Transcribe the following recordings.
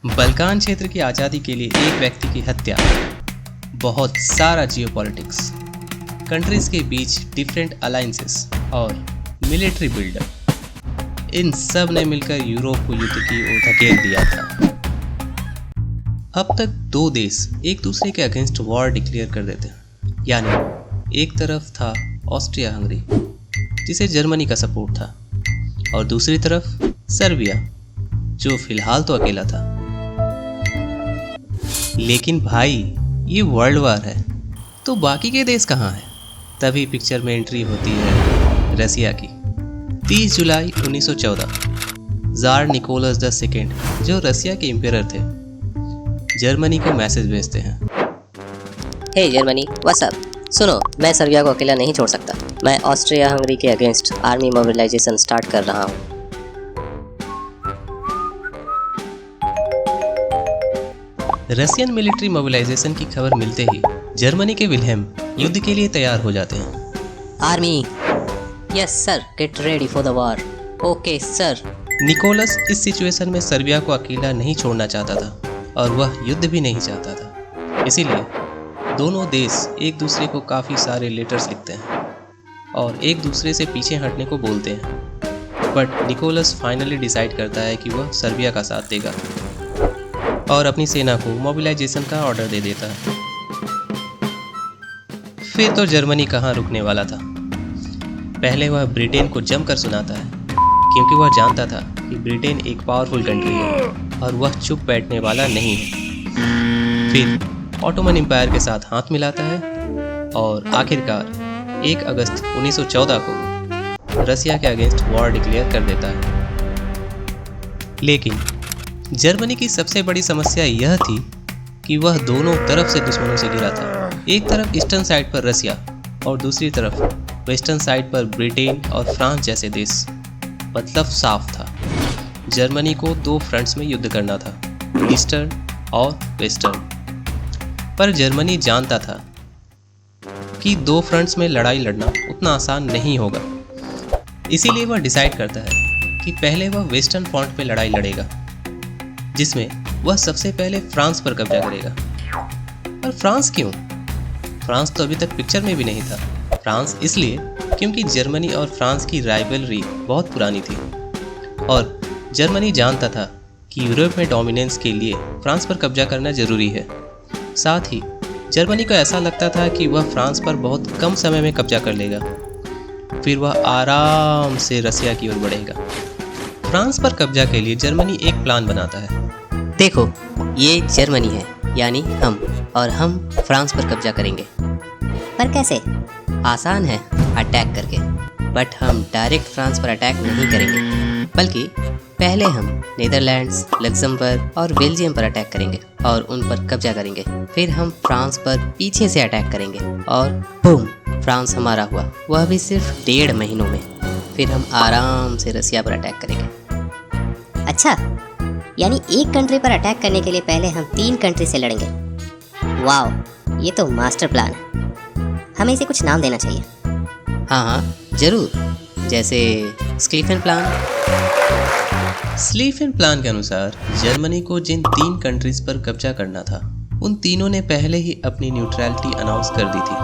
Balkan क्षेत्र की आज़ादी के लिए एक व्यक्ति की हत्या, बहुत सारा जियोपॉलिटिक्स, कंट्रीज के बीच डिफरेंट अलायंसेस और मिलिट्री बिल्डअप, इन सब ने मिलकर यूरोप को युद्ध की ओर धकेल दिया था। अब तक दो देश एक दूसरे के अगेंस्ट वॉर डिक्लेयर कर देते हैं, यानी एक तरफ था ऑस्ट्रिया हंगरी जिसे जर्मनी का सपोर्ट था, और दूसरी तरफ सर्बिया जो फिलहाल तो अकेला था। लेकिन भाई ये वर्ल्ड वार है, तो बाकी के देश कहाँ हैं? तभी पिक्चर में एंट्री होती है रसिया की। 30 जुलाई 1914 जार निकोलस II, जो रसिया के एम्परर थे, जर्मनी को मैसेज भेजते हैं। हे जर्मनी, व्हाट्स अप? सुनो, मैं सर्बिया को अकेला नहीं छोड़ सकता। मैं ऑस्ट्रिया हंगरी के अगेंस्ट आर्मी मोबिलाइजेशन स्टार्ट कर रहा हूँ। रशियन मिलिट्री मोबिलाइजेशन की खबर मिलते ही जर्मनी के विल्हेम युद्ध के लिए तैयार हो जाते हैं। Army, yes sir, get ready for the war. Okay sir. Nicholas इस सिचुएशन में सर्बिया को अकेला नहीं छोड़ना चाहता था और वह युद्ध भी नहीं चाहता था। इसीलिए दोनों देश एक दूसरे को काफ़ी सारे लेटर्स लिखते हैं और एक दूसरे से पीछे हटने को बोलते हैं। बट निकोलस फाइनली डिसाइड करता है कि वह सर्बिया का साथ देगा और अपनी सेना को मोबिलाइजेशन का ऑर्डर दे देता है। फिर तो जर्मनी कहाँ रुकने वाला था। पहले वह ब्रिटेन को जमकर सुनाता है, क्योंकि वह जानता था कि ब्रिटेन एक पावरफुल कंट्री है और वह चुप बैठने वाला नहीं है। फिर ऑटोमन एम्पायर के साथ हाथ मिलाता है और आखिरकार 1 अगस्त 1914 को रसिया के अगेंस्ट वॉर डिक्लेयर कर देता है। लेकिन जर्मनी की सबसे बड़ी समस्या यह थी कि वह दोनों तरफ से दुश्मनों से घिरा था। एक तरफ ईस्टर्न साइड पर रसिया और दूसरी तरफ वेस्टर्न साइड पर ब्रिटेन और फ्रांस जैसे देश। मतलब साफ था, जर्मनी को 2 फ्रंट्स में युद्ध करना था, ईस्टर्न और वेस्टर्न। पर जर्मनी जानता था कि 2 फ्रंट्स में लड़ाई लड़ना उतना आसान नहीं होगा। इसीलिए वह डिसाइड करता है कि पहले वह वेस्टर्न फ्रंट पे लड़ाई लड़ेगा, जिसमें वह सबसे पहले फ्रांस पर कब्जा करेगा। और फ्रांस क्यों? फ्रांस तो अभी तक पिक्चर में भी नहीं था। फ्रांस इसलिए क्योंकि जर्मनी और फ्रांस की राइवलरी बहुत पुरानी थी और जर्मनी जानता था कि यूरोप में डोमिनेंस के लिए फ्रांस पर कब्जा करना जरूरी है। साथ ही जर्मनी को ऐसा लगता था कि वह फ्रांस पर बहुत कम समय में कब्जा कर लेगा, फिर वह आराम से रसिया की ओर बढ़ेगा। फ्रांस पर कब्जा के लिए जर्मनी एक प्लान बनाता है। देखो, ये जर्मनी है, यानी हम, और हम फ्रांस पर कब्जा करेंगे। पर कैसे? आसान है, अटैक करके। बट हम डायरेक्ट फ्रांस पर अटैक नहीं करेंगे, बल्कि पहले हम नीदरलैंड्स, लग्जमबर्ग और बेल्जियम पर अटैक करेंगे और उन पर कब्जा करेंगे। फिर हम फ्रांस पर पीछे से अटैक करेंगे और बूम, फ्रांस हमारा हुआ, वह भी सिर्फ 1.5 महीनों में। फिर हम आराम से रसिया पर अटैक करेंगे। अच्छा, यानी एक कंट्री पर अटैक करने के लिए पहले हम 3 कंट्री से लड़ेंगे। वाओ, ये तो मास्टर प्लान है। हमें इसे कुछ नाम देना चाहिए। हाँ, जरूर, जैसे स्लीफन प्लान। स्लीफन प्लान के अनुसार जर्मनी को जिन 3 कंट्रीज पर कब्जा करना था, उन तीनों ने पहले ही अपनी न्यूट्रलिटी अनाउंस कर दी थी।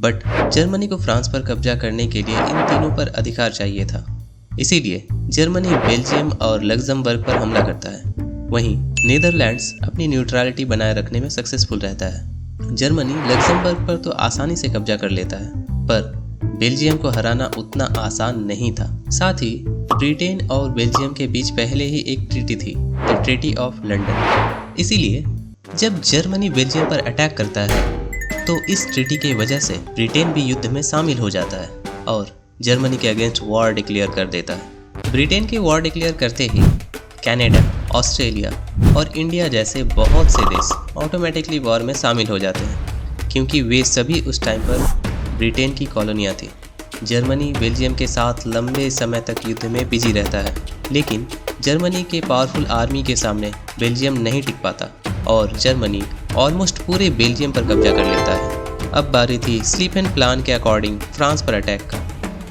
बट जर्मनी को फ्रांस पर कब्जा करने के लिए इन तीनों पर अधिकार चाहिए था। इसीलिए जर्मनी बेल्जियम और लग्जमबर्ग पर हमला करता है। वहीं नीदरलैंड्स अपनी न्यूट्रलिटी बनाए रखने में सक्सेसफुल रहता है। जर्मनी लग्जमबर्ग पर तो आसानी से कब्जा कर लेता है, पर बेल्जियम को हराना उतना आसान नहीं था। साथ ही ब्रिटेन और बेल्जियम के बीच पहले ही एक ट्रीटी थी, द ट्रीटी ऑफ लंदन। इसीलिए जब जर्मनी बेल्जियम पर अटैक करता है तो इस ट्रीटी की वजह से ब्रिटेन भी युद्ध में शामिल हो जाता है और जर्मनी के अगेंस्ट वॉर डिक्लेयर कर देता है। ब्रिटेन के वॉर डिक्लेयर करते ही कनाडा, ऑस्ट्रेलिया और इंडिया जैसे बहुत से देश ऑटोमेटिकली वॉर में शामिल हो जाते हैं, क्योंकि वे सभी उस टाइम पर ब्रिटेन की कॉलोनियाँ थी। जर्मनी बेल्जियम के साथ लंबे समय तक युद्ध में बिजी रहता है, लेकिन जर्मनी के पावरफुल आर्मी के सामने बेल्जियम नहीं टिक पाता और जर्मनी ऑलमोस्ट पूरे बेल्जियम पर कब्जा कर लेता है। अब बारी थी स्लीफन प्लान के अकॉर्डिंग फ्रांस पर अटैक का।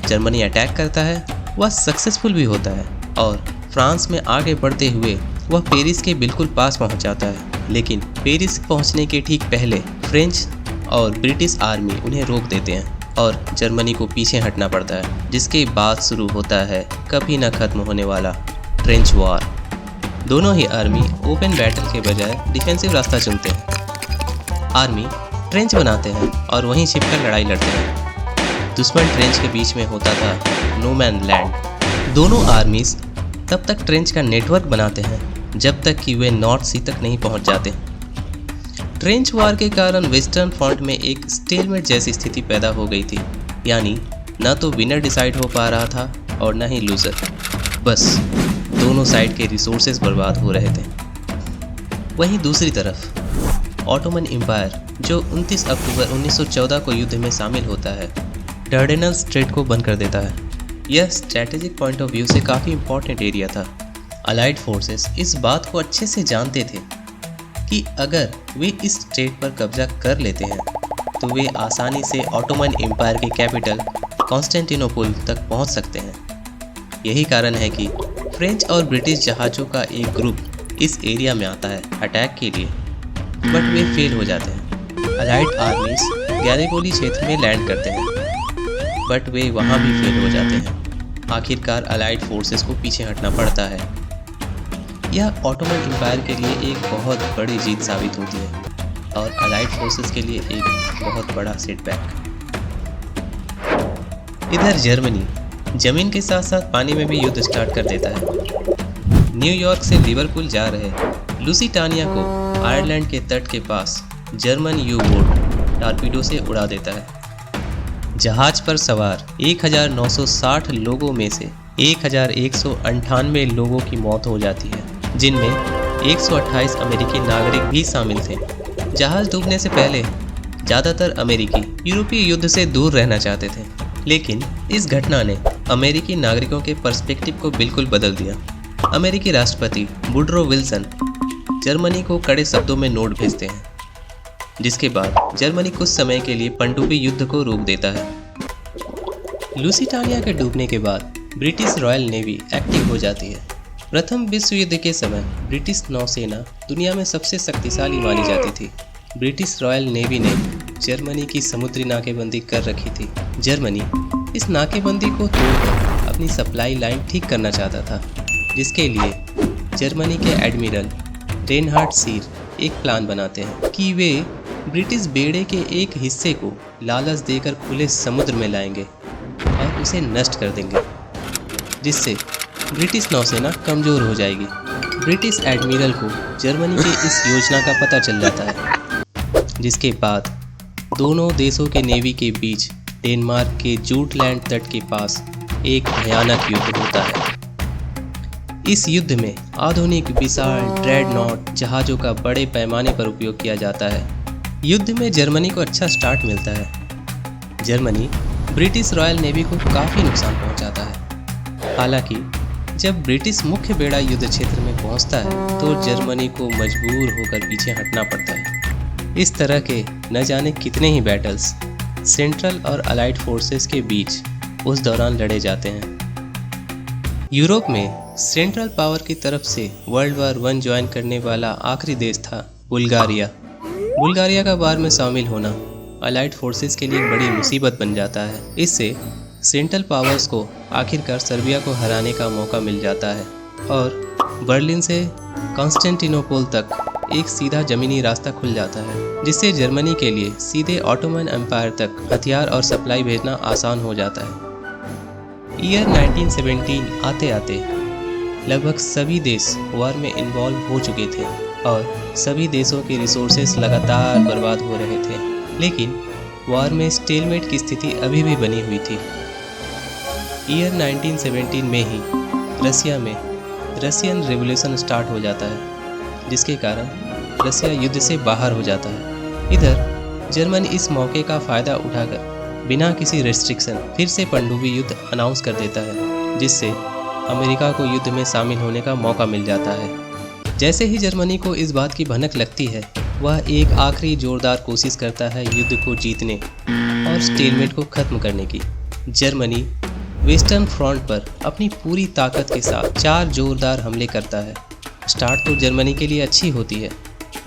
जर्मनी अटैक करता है, वह सक्सेसफुल भी होता है और फ्रांस में आगे बढ़ते हुए वह पेरिस के बिल्कुल पास पहुंच जाता है, लेकिन पेरिस पहुंचने के ठीक पहले फ्रेंच और ब्रिटिश आर्मी उन्हें रोक देते हैं और जर्मनी को पीछे हटना पड़ता है, जिसके बाद शुरू होता है कभी न खत्म होने वाला ट्रेंच वॉर। दोनों ही आर्मी ओपन बैटल के बजाय डिफेंसिव रास्ता चुनते हैं। आर्मी ट्रेंच बनाते हैं और वहीं छिपकर लड़ाई लड़ते हैं। दुश्मन ट्रेंच के बीच में होता था नो मैन लैंड। दोनों आर्मीज तब तक ट्रेंच का नेटवर्क बनाते हैं जब तक कि वे नॉर्थ सी तक नहीं पहुंच जाते। ट्रेंच वॉर के कारण वेस्टर्न फ्रंट में एक स्टेलमेट जैसी स्थिति पैदा हो गई थी, यानी न तो विनर डिसाइड हो पा रहा था और न ही लूजर। बस दोनों साइड के रिसोर्सेज बर्बाद हो रहे थे। वहीं दूसरी तरफ ऑटोमन एम्पायर, जो 29 अक्टूबर 1914 को युद्ध में शामिल होता है, डार्डेनल स्ट्रेट को बंद कर देता है। यह स्ट्रैटेजिक पॉइंट ऑफ व्यू से काफ़ी इंपॉर्टेंट एरिया था। अलाइड फोर्सेस इस बात को अच्छे से जानते थे कि अगर वे इस स्ट्रेट पर कब्जा कर लेते हैं तो वे आसानी से ऑटोमन एम्पायर के कैपिटल कॉन्स्टेंटिनोपल तक पहुंच सकते हैं। यही कारण है कि फ्रेंच और ब्रिटिश जहाज़ों का एक ग्रुप इस एरिया में आता है अटैक के लिए, बट वे फेल हो जाते हैं। अलाइड आर्मीज गैरिबोली क्षेत्र में लैंड करते हैं, बट वे वहाँ भी फेल हो जाते हैं। आखिरकार अलाइड फोर्सेस को पीछे हटना पड़ता है। यह ऑटोमन एम्पायर के लिए एक बहुत बड़ी जीत साबित होती है और अलाइड फोर्सेस के लिए एक बहुत बड़ा सेटबैक। इधर जर्मनी जमीन के साथ साथ पानी में भी युद्ध स्टार्ट कर देता है। न्यूयॉर्क से लिवरपूल जा रहे लुसिटानिया को आयरलैंड के तट के पास जर्मन यू बोट टॉर्पीडो से उड़ा देता है। जहाज पर सवार 1960 लोगों में से 1198 लोगों की मौत हो जाती है, जिनमें 128 अमेरिकी नागरिक भी शामिल थे। जहाज डूबने से पहले ज़्यादातर अमेरिकी यूरोपीय युद्ध से दूर रहना चाहते थे, लेकिन इस घटना ने अमेरिकी नागरिकों के पर्सपेक्टिव को बिल्कुल बदल दिया। अमेरिकी राष्ट्रपति वुडरो विल्सन जर्मनी को कड़े शब्दों में नोट भेजते हैं, जिसके बाद जर्मनी कुछ समय के लिए पनडुब्बी युद्ध को रोक देता है। लुसिटानिया के डूबने के बाद ब्रिटिश रॉयल नेवी एक्टिव हो जाती है। प्रथम विश्व युद्ध के समय ब्रिटिश नौसेना दुनिया में सबसे शक्तिशाली मानी जाती थी। ब्रिटिश रॉयल नेवी ने जर्मनी की समुद्री नाकेबंदी कर रखी थी। जर्मनी इस नाकेबंदी को तोड़कर अपनी सप्लाई लाइन ठीक करना चाहता था, जिसके लिए जर्मनी के एडमिरल रेनहार्ड सीर एक प्लान बनाते हैं कि वे ब्रिटिश बेड़े के एक हिस्से को लालच देकर खुले समुद्र में लाएंगे और उसे नष्ट कर देंगे, जिससे ब्रिटिश नौसेना कमज़ोर हो जाएगी। ब्रिटिश एडमिरल को जर्मनी की इस योजना का पता चल जाता है, जिसके बाद दोनों देशों के नेवी के बीच डेनमार्क के जूटलैंड तट के पास एक भयानक युद्ध होता है। इस युद्ध में आधुनिक विशाल ड्रेडनॉट जहाज़ों का बड़े पैमाने पर उपयोग किया जाता है। युद्ध में जर्मनी को अच्छा स्टार्ट मिलता है। जर्मनी ब्रिटिश रॉयल नेवी को काफ़ी नुकसान पहुंचाता है। हालांकि जब ब्रिटिश मुख्य बेड़ा युद्ध क्षेत्र में पहुंचता है तो जर्मनी को मजबूर होकर पीछे हटना पड़ता है। इस तरह के न जाने कितने ही बैटल्स सेंट्रल और अलाइड फोर्सेस के बीच उस दौरान लड़े जाते हैं। यूरोप में सेंट्रल पावर की तरफ से वर्ल्ड वार 1 ज्वाइन करने वाला आखिरी देश था बुल्गारिया। बुल्गारिया का वार में शामिल होना अलाइड फोर्सेस के लिए बड़ी मुसीबत बन जाता है। इससे सेंट्रल पावर्स को आखिरकार सर्बिया को हराने का मौका मिल जाता है और बर्लिन से कॉन्स्टेंटिनोपल तक एक सीधा ज़मीनी रास्ता खुल जाता है, जिससे जर्मनी के लिए सीधे ऑटोमन एम्पायर तक हथियार और सप्लाई भेजना आसान हो जाता है। ईयर 1917 आते आते लगभग सभी देश वार में इन्वॉल्व हो चुके थे और सभी देशों के रिसोर्सेस लगातार बर्बाद हो रहे थे, लेकिन वार में स्टेलमेट की स्थिति अभी भी बनी हुई थी। ईयर 1917 में ही रसिया में रशियन रेवोल्यूशन स्टार्ट हो जाता है, जिसके कारण रसिया युद्ध से बाहर हो जाता है। इधर जर्मनी इस मौके का फ़ायदा उठाकर बिना किसी रेस्ट्रिक्शन फिर से पनडुब्बी युद्ध अनाउंस कर देता है, जिससे अमेरिका को युद्ध में शामिल होने का मौका मिल जाता है। जैसे ही जर्मनी को इस बात की भनक लगती है, वह एक आखिरी जोरदार कोशिश करता है युद्ध को जीतने और स्टेलमेट को ख़त्म करने की। जर्मनी वेस्टर्न फ्रंट पर अपनी पूरी ताकत के साथ 4 जोरदार हमले करता है, स्टार्ट तो जर्मनी के लिए अच्छी होती है,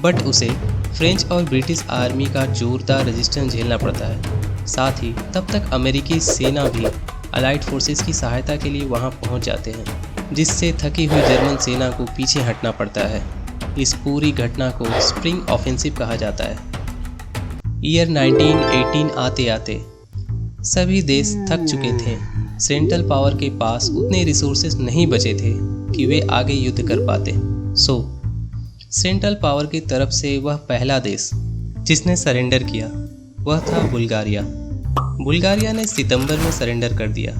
बट उसे फ्रेंच और ब्रिटिश आर्मी का जोरदार रेजिस्टेंस झेलना पड़ता है। साथ ही तब तक अमेरिकी सेना भी अलाइड फोर्सेस की सहायता के लिए वहां पहुंच जाते हैं, जिससे थकी हुई जर्मन सेना को पीछे हटना पड़ता है। इस पूरी घटना को स्प्रिंग ऑफेंसिव कहा जाता है। ईयर 1918 आते आते सभी देश थक चुके थे। सेंट्रल पावर के पास उतने रिसोर्सेज नहीं बचे थे कि वे आगे युद्ध कर पाते। सो सेंट्रल पावर की तरफ से वह पहला देश जिसने सरेंडर किया वह था बुल्गारिया। बुल्गारिया ने सितंबर में सरेंडर कर दिया,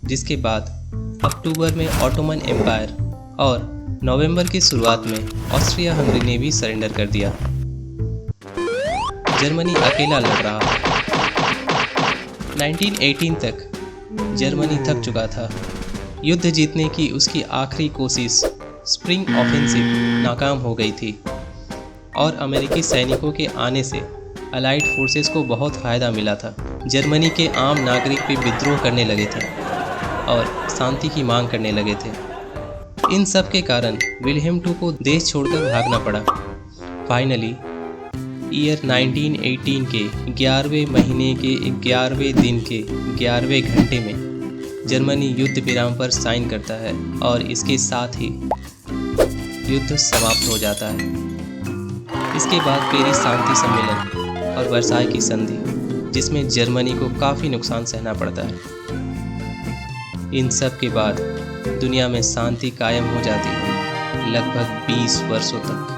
जिसके बाद अक्टूबर में ऑटोमन एम्पायर और नवंबर की शुरुआत में ऑस्ट्रिया हंगरी ने भी सरेंडर कर दिया। जर्मनी अकेला लड़ रहा। 1918 तक जर्मनी थक चुका था। युद्ध जीतने की उसकी आखिरी कोशिश स्प्रिंग ऑफेंसिव नाकाम हो गई थी और अमेरिकी सैनिकों के आने से अलाइड फोर्सेस को बहुत फ़ायदा मिला था। जर्मनी के आम नागरिक भी विद्रोह करने लगे थे और शांति की मांग करने लगे थे। इन सब के कारण विल्हेम II को देश छोड़कर भागना पड़ा। फाइनली ईयर 1918 के 11वें महीने के 11वें दिन के 11वें घंटे में जर्मनी युद्ध विराम पर साइन करता है और इसके साथ ही युद्ध समाप्त हो जाता है। इसके बाद पेरिस शांति सम्मेलन और वर्साई की संधि, जिसमें जर्मनी को काफ़ी नुकसान सहना पड़ता है। इन सब के बाद दुनिया में शांति कायम हो जाती है लगभग 20 वर्षों तक।